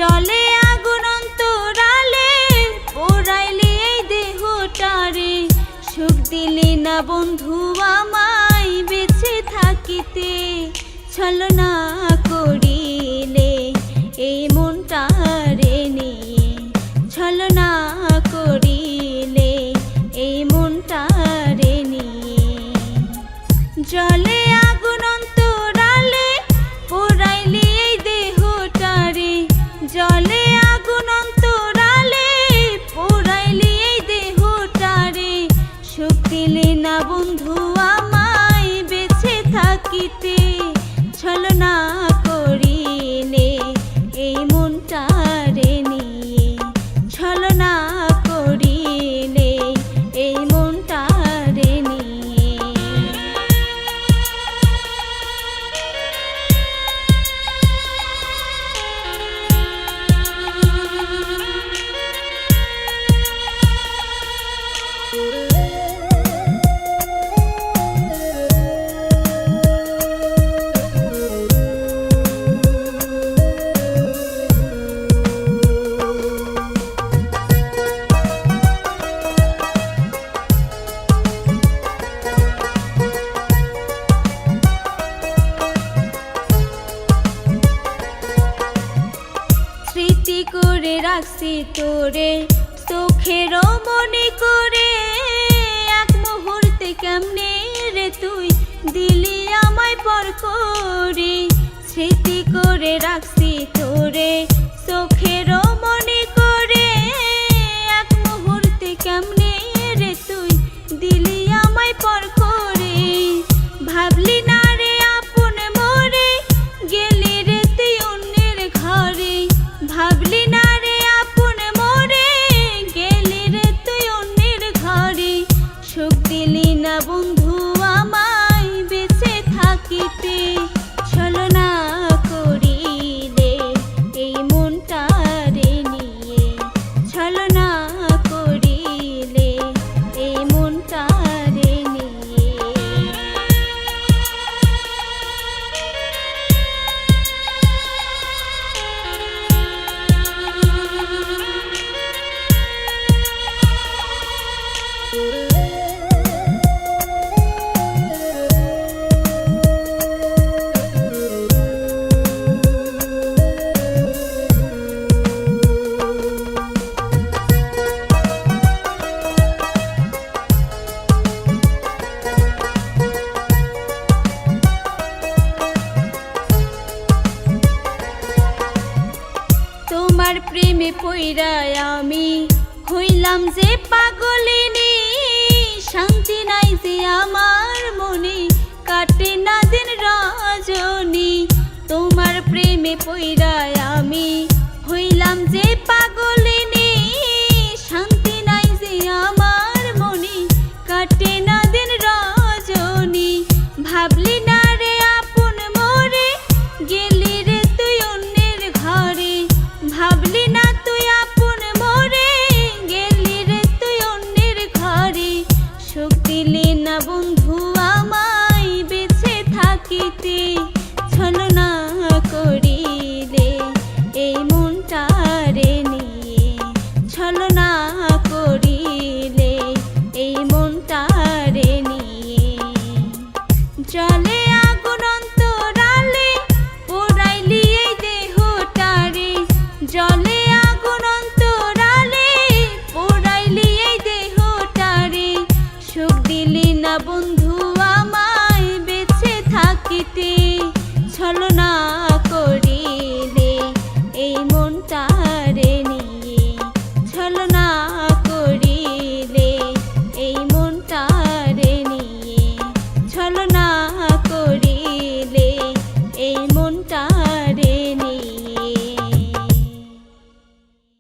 জলে আগুন অন্তরালে পোড়াইলি এই দেহটারে, সুখ দিলি না বন্ধু আমায় বেঁচে থাকিতে। ছলনা করিলে এই মনটারে নিয়ে, ছলনা করিলে এই মনটারে নিয়ে। জলে আগুন অন্তরালে পোড়াইলি এই দেহটারে, জলে আগুন অন্তরালে পোড়াইলি এই দেহটারে, সুখ দিলি না বন্ধু আমায় বেঁচে থাকিতে। ছলনা করিলে এই মনটারে নিয়ে, ছলনা করিলে এই মনটারে নিয়ে। স্মৃতি করে রাখছি তোরে চোখের মনে করে, এক মুহূর্তে কেমনে রে তুই দিলি আমায় পর করে। স্মৃতি করে রাখছি তোরে চোখের মনে করে, এক মুহূর্তে কেমনে রে তুই দিলি আমায় পর করে। ভাবলি না রে আপন মোরে গেলি রে তুই অন্যের ঘরে, ভাবলি না রে আপন মোরে গেলি রে তুই অন্যের ঘরে, সুখ দিলি না বন্ধু আমায় বেঁচে থাকিতে। ছলনা করিলে এই মনটারে নিয়ে, ছলনা করিলে এই মনটারে নিয়ে। তোমার প্রেমে পইরা আমি হইলাম যে পাগলিনী, শান্তি নাই যে আমার মনে কাটে না দিন রজনী। তোমার প্রেমে পইরা আমি হইলাম যে পাগলিনী, শান্তি নাই যে আমার মনে কাটে না দিন রজনী। ভাবলি না রে আপন মোরে গেলি রে তুই অন্যের ঘরে, ভাবলি না তুই আপন মোরে গেলি রে তুই অন্যের ঘরে, সুখ দিলি না বন্ধু আমায় বেঁচে থাকিতে। ছলনা করিলে এই মনটারে নিয়ে, ছলনা করিলে এই মনটারে নিয়ে। জলে আগুন অন্তরালে পোড়াইলি এই দেহটারে, জলে আগুন অন্তরালে পোড়াইলি এই দেহটারে, সুখ দিলি না বন্ধু আমায় বেঁচে থাকিতে। ছলনা করিলে এই মনটারে নিয়ে, ছলনা করিলে এই মনটারে নিয়ে, ছলনা করিলে এই মনটা